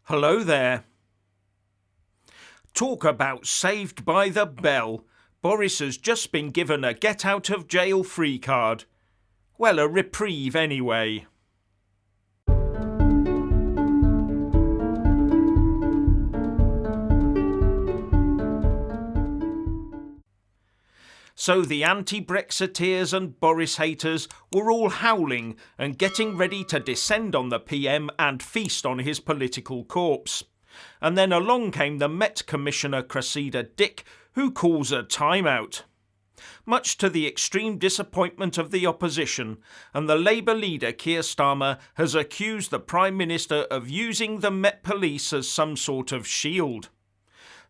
Hello there. Talk about saved by the bell. Boris has just been given a get-out-of-jail-free card. Well, a reprieve anyway. So the anti-Brexiteers and Boris haters were all howling and getting ready to descend on the PM and feast on his political corpse. And then along came the Met Commissioner Cressida who calls a timeout. Much to the extreme disappointment of the opposition, and the Labour leader Keir Starmer has accused the Prime Minister of using the Met Police as some sort of shield.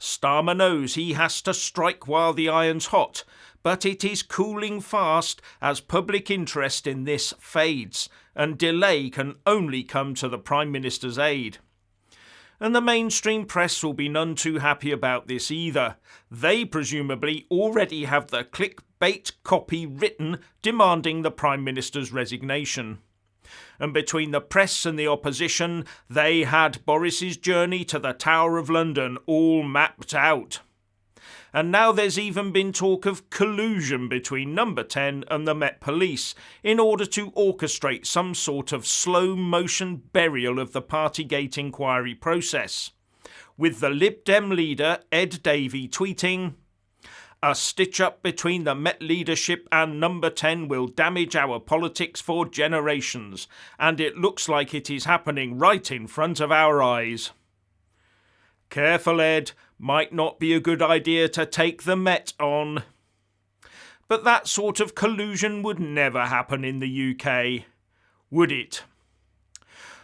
Starmer knows he has to strike while the iron's hot, but it is cooling fast as public interest in this fades, and delay can only come to the Prime Minister's aid. And the mainstream press will be none too happy about this either. They presumably already have the clickbait copy written demanding the Prime Minister's resignation. And between the press and the opposition, they had Boris's journey to the Tower of London all mapped out. And now there's even been talk of collusion between Number 10 and the Met Police in order to orchestrate some sort of slow-motion burial of the Partygate inquiry process, with the Lib Dem leader Ed Davey tweeting, "A stitch-up between the Met leadership and Number 10 will damage our politics for generations, and it looks like it is happening right in front of our eyes." Careful, Ed, might not be a good idea to take the Met on. But that sort of collusion would never happen in the UK, would it?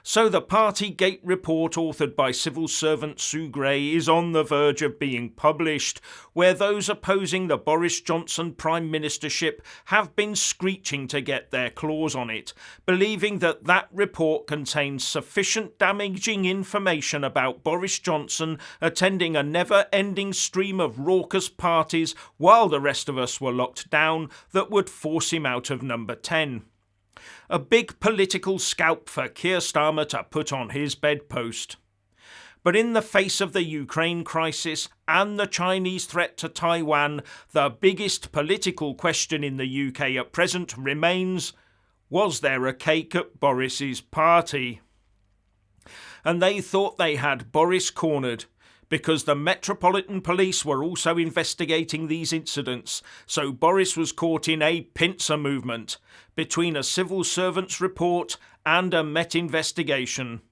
So the Partygate report authored by civil servant Sue Gray is on the verge of being published, where those opposing the Boris Johnson Prime Ministership have been screeching to get their claws on it, believing that that report contains sufficient damaging information about Boris Johnson attending a never-ending stream of raucous parties while the rest of us were locked down that would force him out of Number 10. A big political scalp for Keir Starmer to put on his bedpost. But in the face of the Ukraine crisis and the Chinese threat to Taiwan, the biggest political question in the UK at present remains, was there a cake at Boris's party? And they thought they had Boris cornered, because the Metropolitan Police were also investigating these incidents, so Boris was caught in a pincer movement between a civil servant's report and a Met investigation.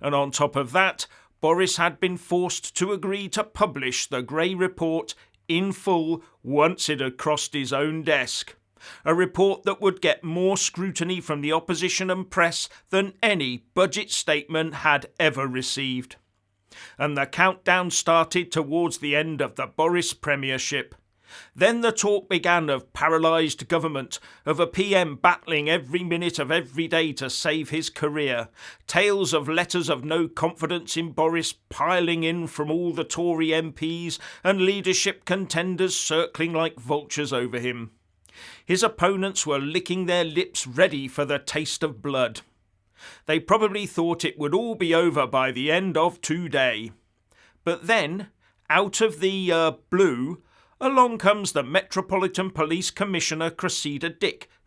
And on top of that, Boris had been forced to agree to publish the Gray report in full once it had crossed his own desk. A report that would get more scrutiny from the opposition and press than any budget statement had ever received. And the countdown started towards the end of the Boris premiership. Then the talk began of paralysed government, of a PM battling every minute of every day to save his career, tales of letters of no confidence in Boris piling in from all the Tory MPs and leadership contenders circling like vultures over him. His opponents were licking their lips ready for the taste of blood. They probably thought it would all be over by the end of today. But then, out of the blue, along comes the Metropolitan Police Commissioner Cressida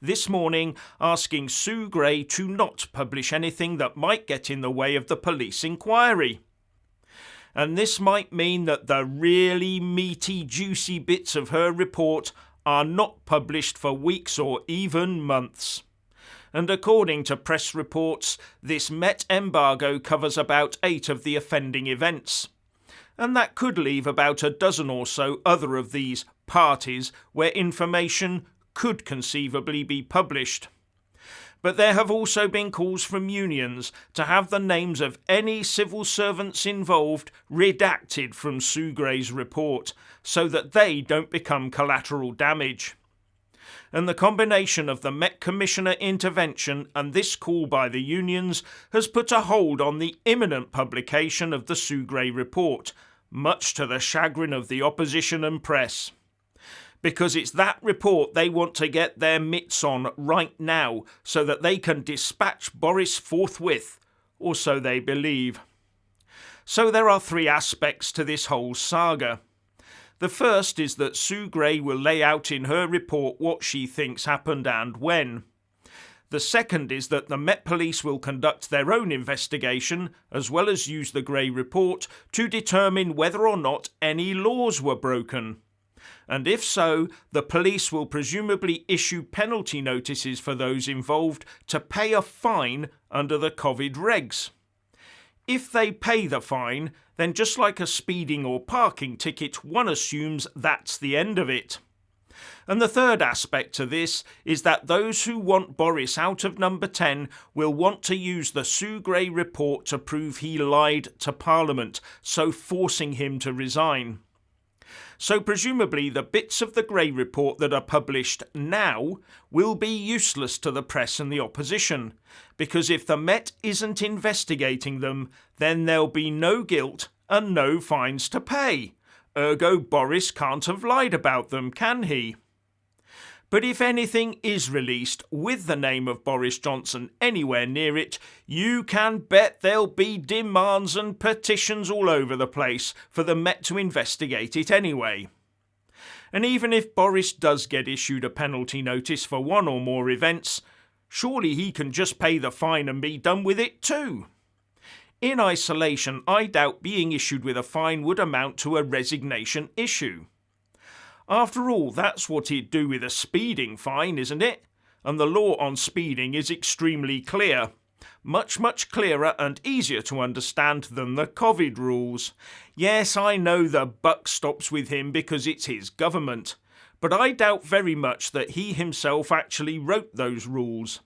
this morning asking Sue Gray to not publish anything that might get in the way of the police inquiry. And this might mean that the really meaty, juicy bits of her report are not published for weeks or even months. And according to press reports, this Met embargo covers about 8 of the offending events. And that could leave about a dozen or so other of these parties where information could conceivably be published. But there have also been calls from unions to have the names of any civil servants involved redacted from Sue Gray's report, so that they don't become collateral damage. And the combination of the Met Commissioner intervention and this call by the unions has put a hold on the imminent publication of the Sue Gray report, much to the chagrin of the opposition and press. Because it's that report they want to get their mitts on right now so that they can dispatch Boris forthwith, or so they believe. So there are three aspects to this whole saga. The first is that Sue Gray will lay out in her report what she thinks happened and when. The second is that the Met Police will conduct their own investigation, as well as use the Gray report to determine whether or not any laws were broken. And if so, the police will presumably issue penalty notices for those involved to pay a fine under the COVID regs. If they pay the fine, then just like a speeding or parking ticket, one assumes that's the end of it. And the third aspect to this is that those who want Boris out of number 10 will want to use the Sue Gray report to prove he lied to Parliament, so forcing him to resign. So presumably the bits of the Gray report that are published now will be useless to the press and the opposition, because if the Met isn't investigating them, then there'll be no guilt and no fines to pay. Ergo, Boris can't have lied about them, can he? But if anything is released with the name of Boris Johnson anywhere near it, you can bet there'll be demands and petitions all over the place for the Met to investigate it anyway. And even if Boris does get issued a penalty notice for one or more events, surely he can just pay the fine and be done with it too. In isolation, I doubt being issued with a fine would amount to a resignation issue. After all, that's what he'd do with a speeding fine, isn't it? And the law on speeding is extremely clear. Much clearer and easier to understand than the COVID rules. Yes, I know the buck stops with him because it's his government, but I doubt very much that he himself actually wrote those rules.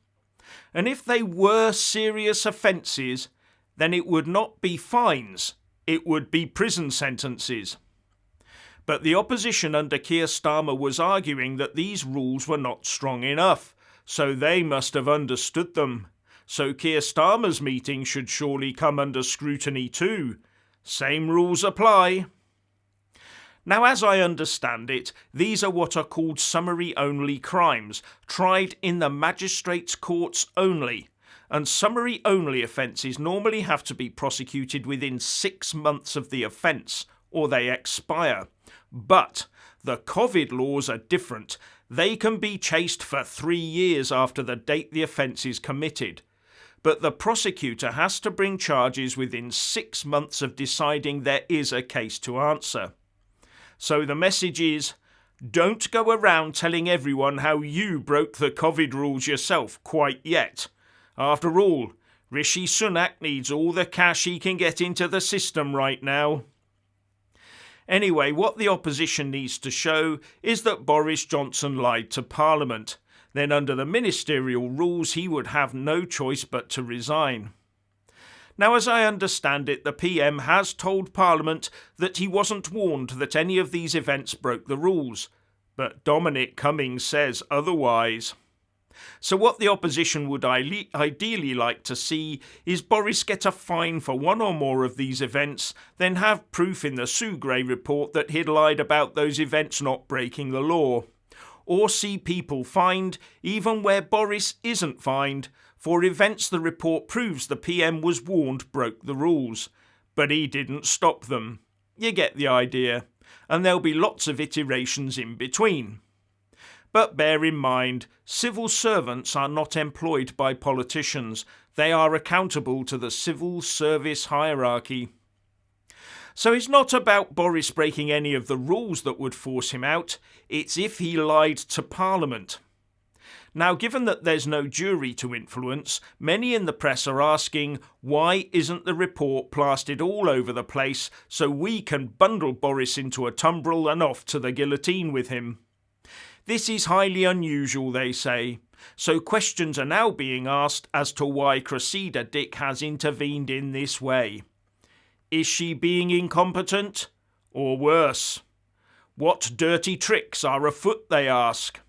And if they were serious offences, then it would not be fines, it would be prison sentences. But the opposition under Keir Starmer was arguing that these rules were not strong enough, so they must have understood them. So Keir Starmer's meeting should surely come under scrutiny too. Same rules apply. Now, as I understand it, these are what are called summary-only crimes, tried in the magistrates' courts only. And summary-only offences normally have to be prosecuted within 6 months of the offence, or they expire. But the COVID laws are different. They can be chased for 3 years after the date the offence is committed. But the prosecutor has to bring charges within 6 months of deciding there is a case to answer. So the message is, don't go around telling everyone how you broke the COVID rules yourself quite yet. After all, Rishi Sunak needs all the cash he can get into the system right now. Anyway, what the opposition needs to show is that Boris Johnson lied to Parliament. Then under the ministerial rules he would have no choice but to resign. Now, as I understand it, the PM has told Parliament that he wasn't warned that any of these events broke the rules, but Dominic Cummings says otherwise. So what the opposition would ideally like to see is Boris get a fine for one or more of these events, then have proof in the Sue Gray report that he'd lied about those events not breaking the law. Or see people fined, even where Boris isn't fined, for events the report proves the PM was warned broke the rules. But he didn't stop them. You get the idea. And there'll be lots of iterations in between. But bear in mind, civil servants are not employed by politicians. They are accountable to the civil service hierarchy. So it's not about Boris breaking any of the rules that would force him out, it's if he lied to Parliament. Now, given that there's no jury to influence, many in the press are asking, why isn't the report plastered all over the place so we can bundle Boris into a tumbril and off to the guillotine with him? This is highly unusual, they say, so questions are now being asked as to why Cressida Dick has intervened in this way. Is she being incompetent? Or worse? What dirty tricks are afoot, they ask.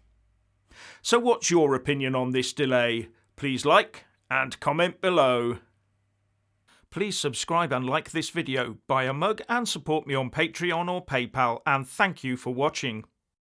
So what's your opinion on this delay? Please like and comment below. Please subscribe and like this video, buy a mug and support me on Patreon or PayPal, and thank you for watching.